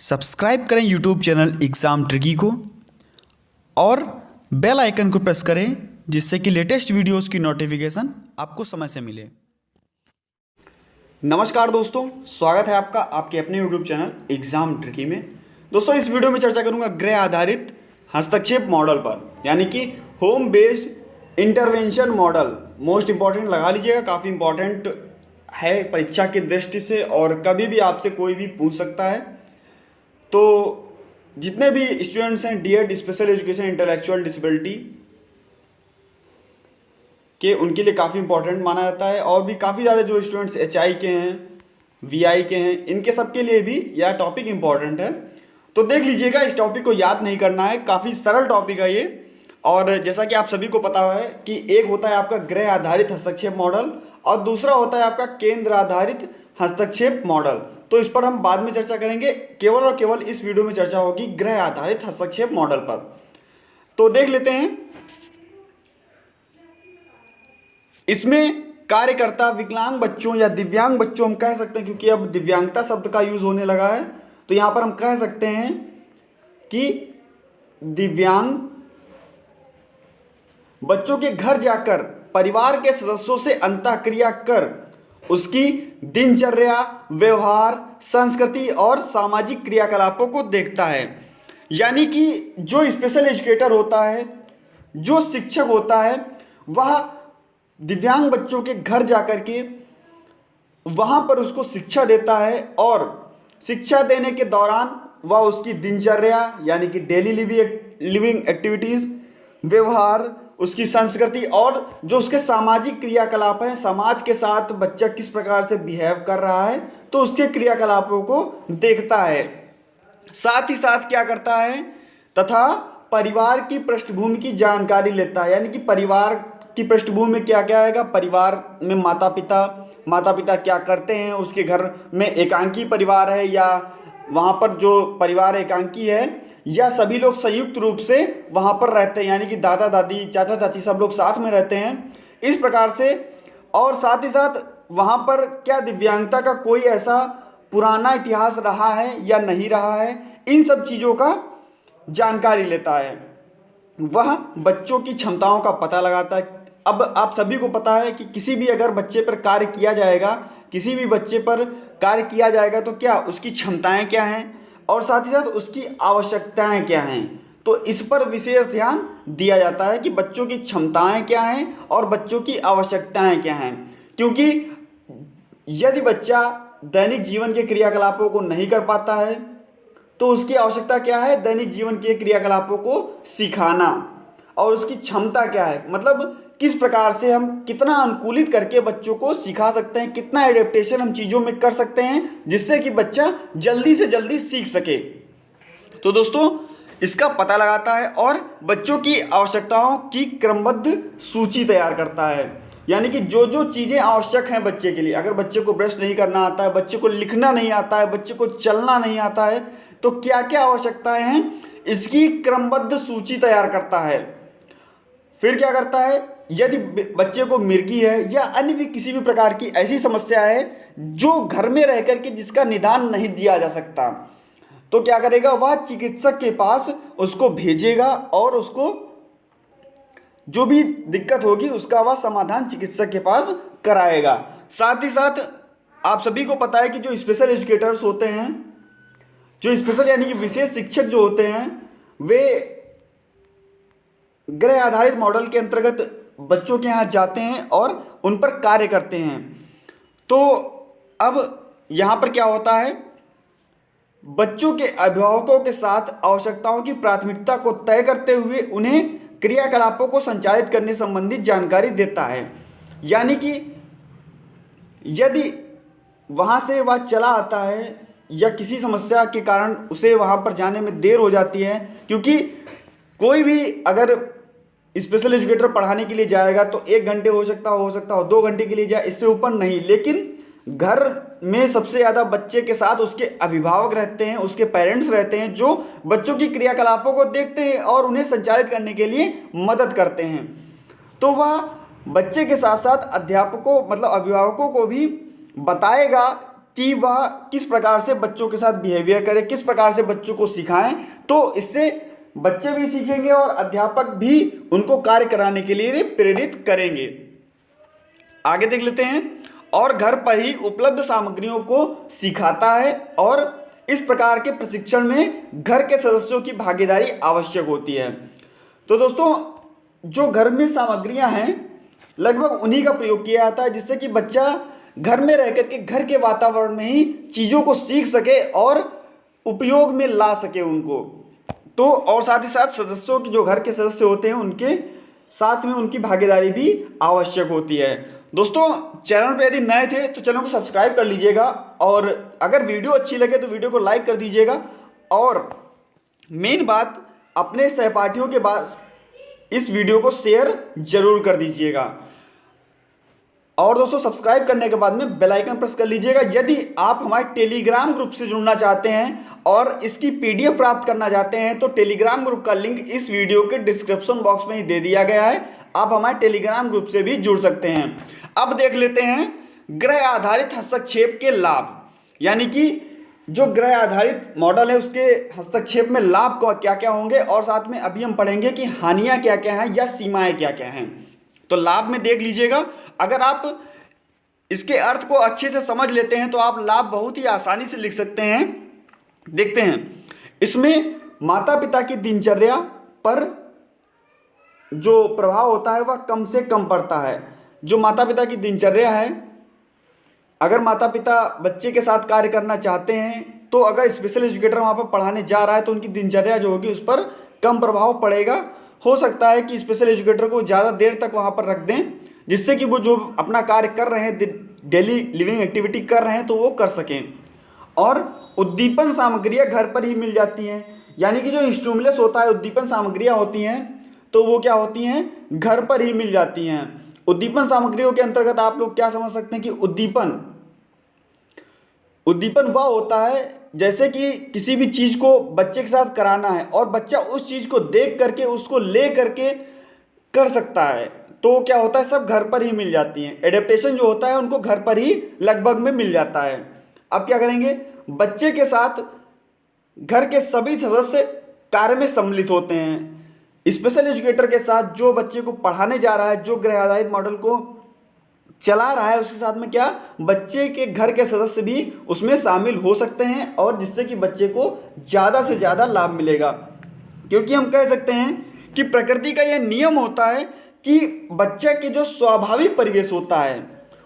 Subscribe करें YouTube channel exam tricky को और बेल आइकन को प्रेस करें जिससे कि लेटेस्ट वीडियोस की नोटिफिकेशन आपको समय से मिले। नमस्कार दोस्तों, स्वागत है आपका आपके अपने यूट्यूब चैनल एग्ज़ाम ट्रिकी में। दोस्तों, इस वीडियो में चर्चा करूंगा गृह आधारित हस्तक्षेप मॉडल पर, यानी कि home based intervention model. Most important लगा लीजिएगा, काफ़ी इंपॉर्टेंट है परीक्षा की दृष्टि से और कभी भी आपसे कोई भी पूछ सकता है। तो जितने भी स्टूडेंट्स हैं DEd special education intellectual disability के, उनके लिए काफ़ी इंपॉर्टेंट माना जाता है। और भी काफ़ी सारे जो स्टूडेंट्स एचआई के हैं, वीआई के हैं, इनके सबके लिए भी यह टॉपिक इंपॉर्टेंट है। तो देख लीजिएगा, इस टॉपिक को याद नहीं करना है, काफ़ी सरल टॉपिक है ये। और जैसा कि आप सभी को पता है कि एक होता है आपका गृह आधारित हस्तक्षेप मॉडल और दूसरा होता है आपका केंद्र आधारित हस्तक्षेप मॉडल। तो इस पर हम बाद में चर्चा करेंगे, केवल और केवल इस वीडियो में चर्चा होगी गृह आधारित हस्तक्षेप मॉडल पर। तो देख लेते हैं। इसमें कार्यकर्ता विकलांग बच्चों या दिव्यांग बच्चों हम कह सकते हैं, क्योंकि अब दिव्यांगता शब्द का यूज होने लगा है, तो यहां पर हम कह सकते हैं कि दिव्यांग बच्चों के घर जाकर परिवार के सदस्यों से अंतःक्रिया कर उसकी दिनचर्या, व्यवहार, संस्कृति और सामाजिक क्रियाकलापों को देखता है। यानी कि जो स्पेशल एजुकेटर होता है, जो शिक्षक होता है, वह दिव्यांग बच्चों के घर जाकर के वहाँ पर उसको शिक्षा देता है और शिक्षा देने के दौरान वह उसकी दिनचर्या यानी कि डेली लिविंग एक्टिविटीज़, व्यवहार, उसकी संस्कृति और जो उसके सामाजिक क्रियाकलाप हैं, समाज के साथ बच्चा किस प्रकार से बिहेव कर रहा है, तो उसके क्रियाकलापों को देखता है। साथ ही साथ क्या करता है, तथा परिवार की पृष्ठभूमि की जानकारी लेता है। यानी कि परिवार की पृष्ठभूमि में क्या क्या आएगा, परिवार में माता पिता क्या करते हैं, उसके घर में एकांकी परिवार है या वहाँ पर जो परिवार एकांकी है या सभी लोग संयुक्त रूप से वहाँ पर रहते हैं, यानी कि दादा दादी, चाचा चाची सब लोग साथ में रहते हैं, इस प्रकार से। और साथ ही साथ वहाँ पर क्या दिव्यांगता का कोई ऐसा पुराना इतिहास रहा है या नहीं रहा है, इन सब चीज़ों का जानकारी लेता है। वह बच्चों की क्षमताओं का पता लगाता है। अब आप सभी को पता है कि किसी भी अगर बच्चे पर कार्य किया जाएगा, किसी भी बच्चे पर कार्य किया जाएगा तो क्या उसकी क्षमताएं क्या हैं और साथ ही साथ उसकी आवश्यकताएं क्या हैं। तो इस पर विशेष ध्यान दिया जाता है कि बच्चों की क्षमताएं क्या हैं और बच्चों की आवश्यकताएं क्या हैं। क्योंकि यदि बच्चा दैनिक जीवन के क्रियाकलापों को नहीं कर पाता है तो उसकी आवश्यकता क्या है, दैनिक जीवन के क्रियाकलापों को सिखाना। और उसकी क्षमता क्या है, मतलब किस प्रकार से हम कितना अनुकूलित करके बच्चों को सिखा सकते हैं, कितना एडेप्टेशन हम चीज़ों में कर सकते हैं जिससे कि बच्चा जल्दी से जल्दी सीख सके। तो दोस्तों, इसका पता लगाता है और बच्चों की आवश्यकताओं की क्रमबद्ध सूची तैयार करता है। यानी कि जो जो चीज़ें आवश्यक हैं बच्चे के लिए, अगर बच्चे को ब्रश नहीं करना आता है, बच्चे को लिखना नहीं आता है, बच्चे को चलना नहीं आता है, तो क्या क्या आवश्यकताएं हैं, इसकी क्रमबद्ध सूची तैयार करता है। फिर क्या करता है, यदि बच्चे को मिर्गी है या अन्य भी किसी भी प्रकार की ऐसी समस्या है जो घर में रह करके जिसका निदान नहीं दिया जा सकता, तो क्या करेगा, वह चिकित्सक के पास उसको भेजेगा और उसको जो भी दिक्कत होगी उसका वह समाधान चिकित्सक के पास कराएगा। साथ ही साथ आप सभी को पता है कि जो स्पेशल एजुकेटर्स होते हैं, जो स्पेशल यानी कि विशेष शिक्षक जो होते हैं, वे गृह आधारित मॉडल के अंतर्गत बच्चों के यहाँ जाते हैं और उन पर कार्य करते हैं। तो अब यहाँ पर क्या होता है, बच्चों के अभिभावकों के साथ आवश्यकताओं की प्राथमिकता को तय करते हुए उन्हें क्रियाकलापों को संचालित करने संबंधित जानकारी देता है। यानी कि यदि वहाँ से वह चला आता है या किसी समस्या के कारण उसे वहाँ पर जाने में देर हो जाती है, क्योंकि कोई भी अगर स्पेशल एजुकेटर पढ़ाने के लिए जाएगा तो 1 घंटे हो सकता हो 2 घंटे के लिए जाए, इससे ऊपर नहीं। लेकिन घर में सबसे ज़्यादा बच्चे के साथ उसके अभिभावक रहते हैं, उसके पेरेंट्स रहते हैं, जो बच्चों की क्रियाकलापों को देखते हैं और उन्हें संचालित करने के लिए मदद करते हैं। तो वह बच्चे के साथ साथ अध्यापकों मतलब अभिभावकों को भी बताएगा कि वह किस प्रकार से बच्चों के साथ बिहेवियर करे, किस प्रकार से बच्चों को सिखाएं, तो इससे बच्चे भी सीखेंगे और अध्यापक भी उनको कार्य कराने के लिए प्रेरित करेंगे। आगे देख लेते हैं। और घर पर ही उपलब्ध सामग्रियों को सिखाता है और इस प्रकार के प्रशिक्षण में घर के सदस्यों की भागीदारी आवश्यक होती है। तो दोस्तों, जो घर में सामग्रियां हैं लगभग उन्हीं का प्रयोग किया जाता है, जिससे कि बच्चा घर में रह करके घर के वातावरण में ही चीज़ों को सीख सके और उपयोग में ला सके उनको। तो और साथ ही साथ सदस्यों की, जो घर के सदस्य होते हैं, उनके साथ में उनकी भागीदारी भी आवश्यक होती है। दोस्तों, चैनल पर यदि नए थे तो चैनल को सब्सक्राइब कर लीजिएगा और अगर वीडियो अच्छी लगे तो वीडियो को लाइक कर दीजिएगा और मेन बात, अपने सहपाठियों के बाद इस वीडियो को शेयर जरूर कर दीजिएगा। और दोस्तों, सब्सक्राइब करने के बाद में बेल आइकन प्रेस कर लीजिएगा। यदि आप हमारे टेलीग्राम ग्रुप से जुड़ना चाहते हैं और इसकी पीडीएफ प्राप्त करना चाहते हैं तो टेलीग्राम ग्रुप का लिंक इस वीडियो के डिस्क्रिप्शन बॉक्स में ही दे दिया गया है, आप हमारे टेलीग्राम ग्रुप से भी जुड़ सकते हैं। अब देख लेते हैं ग्रह आधारित हस्तक्षेप के लाभ, यानी कि जो ग्रह आधारित मॉडल है उसके हस्तक्षेप में लाभ क्या क्या होंगे और साथ में अभी हम पढ़ेंगे कि हानियां क्या क्या हैं या सीमाएं क्या क्या हैं। तो लाभ में देख लीजिएगा, अगर आप इसके अर्थ को अच्छे से समझ लेते हैं तो आप लाभ बहुत ही आसानी से लिख सकते हैं। देखते हैं, इसमें माता पिता की दिनचर्या पर जो प्रभाव होता है वह कम से कम पड़ता है। जो माता पिता की दिनचर्या है, अगर माता पिता बच्चे के साथ कार्य करना चाहते हैं तो अगर स्पेशल एजुकेटर वहाँ पर पढ़ाने जा रहा है तो उनकी दिनचर्या जो होगी उस पर कम प्रभाव पड़ेगा। हो सकता है कि स्पेशल एजुकेटर को ज़्यादा देर तक वहाँ पर रख दें, जिससे कि वो जो अपना कार्य कर रहे हैं, डेली लिविंग एक्टिविटी कर रहे हैं, तो वो कर सकें। और उद्दीपन सामग्रियाँ घर पर ही मिल जाती हैं, यानी कि जो स्टिमुलस होता है, उद्दीपन सामग्रियाँ होती हैं, तो वो क्या होती हैं, घर पर ही मिल जाती हैं। उद्दीपन सामग्रियों के अंतर्गत आप लोग क्या समझ सकते हैं कि उद्दीपन वह होता है जैसे कि किसी भी चीज़ को बच्चे के साथ कराना है और बच्चा उस चीज़ को देख करके उसको ले करके कर सकता है, तो क्या होता है, सब घर पर ही मिल जाती हैं। एडेप्टेशन जो होता है उनको घर पर ही लगभग में मिल जाता है। अब क्या करेंगे, बच्चे के साथ घर के सभी सदस्य कार्य में सम्मिलित होते हैं। स्पेशल एजुकेटर के साथ जो बच्चे को पढ़ाने जा रहा है, जो गृह आधारित मॉडल को चला रहा है, उसके साथ में क्या, बच्चे के घर के सदस्य भी उसमें शामिल हो सकते हैं और जिससे कि बच्चे को ज़्यादा से ज़्यादा लाभ मिलेगा। क्योंकि हम कह सकते हैं कि प्रकृति का यह नियम होता है कि बच्चे के जो स्वाभाविक परिवेश होता है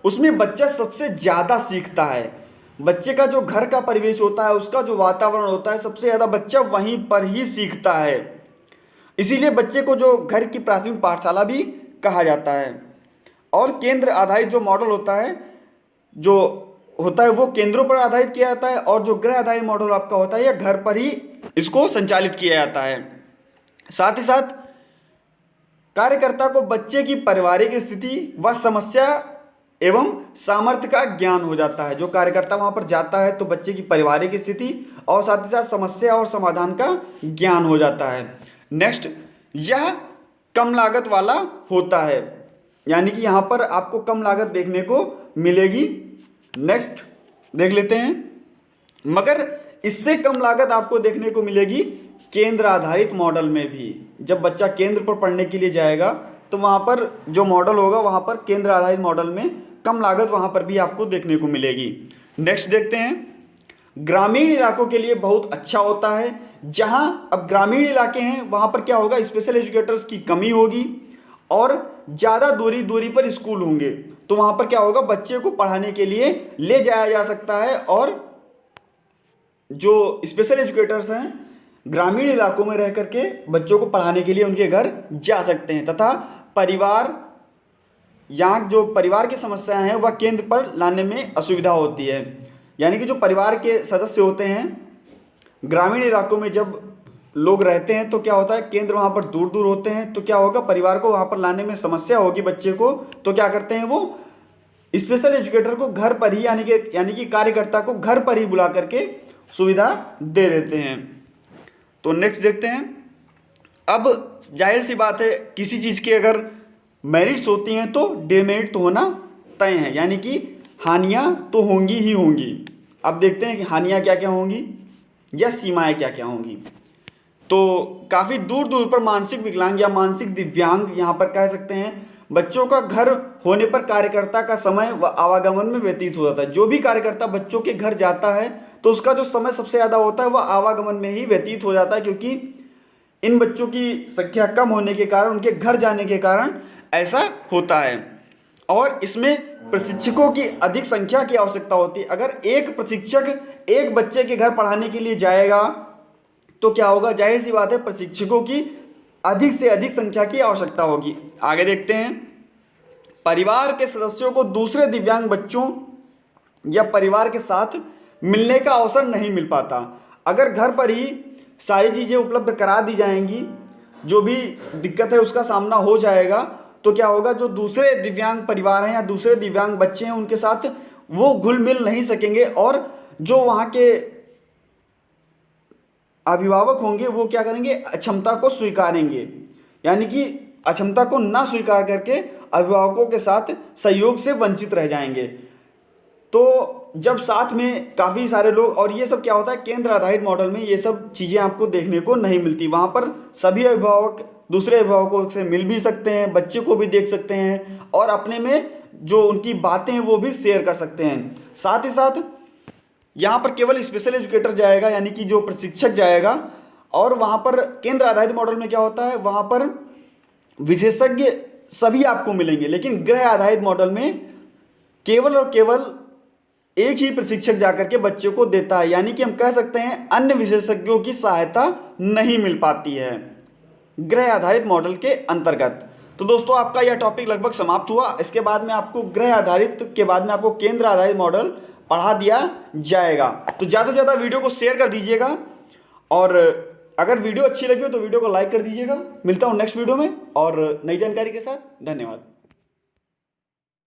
उसमें बच्चा सबसे ज़्यादा सीखता है। बच्चे का जो घर का परिवेश होता है, उसका जो वातावरण होता है, सबसे ज़्यादा बच्चा वहीं पर ही सीखता है। इसीलिए बच्चे को जो घर की प्राथमिक पाठशाला भी कहा जाता है। और केंद्र आधारित जो मॉडल होता है, वो केंद्रों पर आधारित किया जाता है और जो ग्रह आधारित मॉडल आपका होता है यह घर पर ही इसको संचालित किया जाता है। साथ ही साथ कार्यकर्ता को बच्चे की पारिवारिक स्थिति व समस्या एवं सामर्थ्य का ज्ञान हो जाता है। जो कार्यकर्ता वहाँ पर जाता है तो बच्चे की पारिवारिक स्थिति और साथ ही साथ समस्या और समाधान का ज्ञान हो जाता है। नेक्स्ट, यह कम लागत वाला होता है, यानी कि यहाँ पर आपको कम लागत देखने को मिलेगी। नेक्स्ट देख लेते हैं, मगर इससे कम लागत आपको देखने को मिलेगी केंद्र आधारित मॉडल में भी। जब बच्चा केंद्र पर पढ़ने के लिए जाएगा तो वहाँ पर जो मॉडल होगा, वहाँ पर केंद्र आधारित मॉडल में कम लागत वहाँ पर भी आपको देखने को मिलेगी। नेक्स्ट देखते हैं, ग्रामीण इलाकों के लिए बहुत अच्छा होता है। जहाँ अब ग्रामीण इलाके हैं वहाँ पर क्या होगा, स्पेशल एजुकेटर्स की कमी होगी और ज़्यादा दूरी पर स्कूल होंगे, तो वहाँ पर क्या होगा, बच्चे को पढ़ाने के लिए ले जाया जा सकता है और जो स्पेशल एजुकेटर्स हैं ग्रामीण इलाकों में रह करके बच्चों को पढ़ाने के लिए उनके घर जा सकते हैं। तथा यहाँ जो परिवार की समस्याएं हैं वह केंद्र पर लाने में असुविधा होती है। यानी कि जो परिवार के सदस्य होते हैं ग्रामीण इलाकों में जब लोग रहते हैं तो क्या होता है, केंद्र वहाँ पर दूर दूर होते हैं, तो क्या होगा, परिवार को वहाँ पर लाने में समस्या होगी बच्चे को, तो क्या करते हैं, वो स्पेशल एजुकेटर को घर पर ही यानी कि कार्यकर्ता को घर पर ही बुला करके सुविधा दे देते हैं। तो नेक्स्ट देखते हैं, अब जाहिर सी बात है किसी चीज़ की अगर मेरिट्स होती हैं तो डेमेरिट तो होना तय है, यानी कि हानियां तो होंगी ही होंगी। अब देखते हैं कि हानियां क्या क्या होंगी या सीमाएं क्या क्या होंगी। तो काफ़ी दूर दूर पर मानसिक विकलांग या मानसिक दिव्यांग यहाँ पर कह सकते हैं बच्चों का घर होने पर कार्यकर्ता का समय व आवागमन में व्यतीत हो जाता है। जो भी कार्यकर्ता बच्चों के घर जाता है तो उसका जो समय सबसे ज़्यादा होता है वह आवागमन में ही व्यतीत हो जाता है, क्योंकि इन बच्चों की संख्या कम होने के कारण, उनके घर जाने के कारण ऐसा होता है। और इसमें प्रशिक्षकों की अधिक संख्या की आवश्यकता होती है। अगर एक प्रशिक्षक एक बच्चे के घर पढ़ाने के लिए जाएगा तो क्या होगा, जाहिर सी बात है प्रशिक्षकों की अधिक से अधिक संख्या की आवश्यकता होगी। आगे देखते हैं, परिवार के सदस्यों को दूसरे दिव्यांग बच्चों या परिवार के साथ मिलने का अवसर नहीं मिल पाता। अगर घर पर ही सारी चीज़ें उपलब्ध करा दी जाएंगी, जो भी दिक्कत है उसका सामना हो जाएगा, तो क्या होगा, जो दूसरे दिव्यांग परिवार हैं या दूसरे दिव्यांग बच्चे हैं उनके साथ वो घुल मिल नहीं सकेंगे, और जो वहाँ के अभिभावक होंगे वो क्या करेंगे, अक्षमता को स्वीकारेंगे, यानी कि अक्षमता को ना स्वीकार करके अभिभावकों के साथ सहयोग से वंचित रह जाएंगे। तो जब साथ में काफ़ी सारे लोग, और ये सब क्या होता है केंद्र आधारित मॉडल में ये सब चीज़ें आपको देखने को नहीं मिलती। वहाँ पर सभी अभिभावक दूसरे अभिभावकों से मिल भी सकते हैं, बच्चे को भी देख सकते हैं और अपने में जो उनकी बातें हैं वो भी शेयर कर सकते हैं। साथ ही साथ यहाँ पर केवल स्पेशल एजुकेटर जाएगा, यानी कि जो प्रशिक्षक जाएगा, और वहाँ पर केंद्र आधारित मॉडल में क्या होता है, वहाँ पर विशेषज्ञ सभी आपको मिलेंगे, लेकिन गृह आधारित मॉडल में केवल और केवल एक ही प्रशिक्षक जाकर के बच्चे को देता है, यानी कि हम कह सकते हैं अन्य विशेषज्ञों की सहायता नहीं मिल पाती है गृह आधारित मॉडल के अंतर्गत। तो दोस्तों आपका यह टॉपिक लगभग समाप्त हुआ। इसके बाद में आपको गृह आधारित के बाद में आपको केंद्र आधारित मॉडल पढ़ा दिया जाएगा। तो ज़्यादा से ज़्यादा वीडियो को शेयर कर दीजिएगा, और अगर वीडियो अच्छी लगी हो तो वीडियो को लाइक कर दीजिएगा। मिलता हूँ नेक्स्ट वीडियो में और नई जानकारी के साथ। धन्यवाद।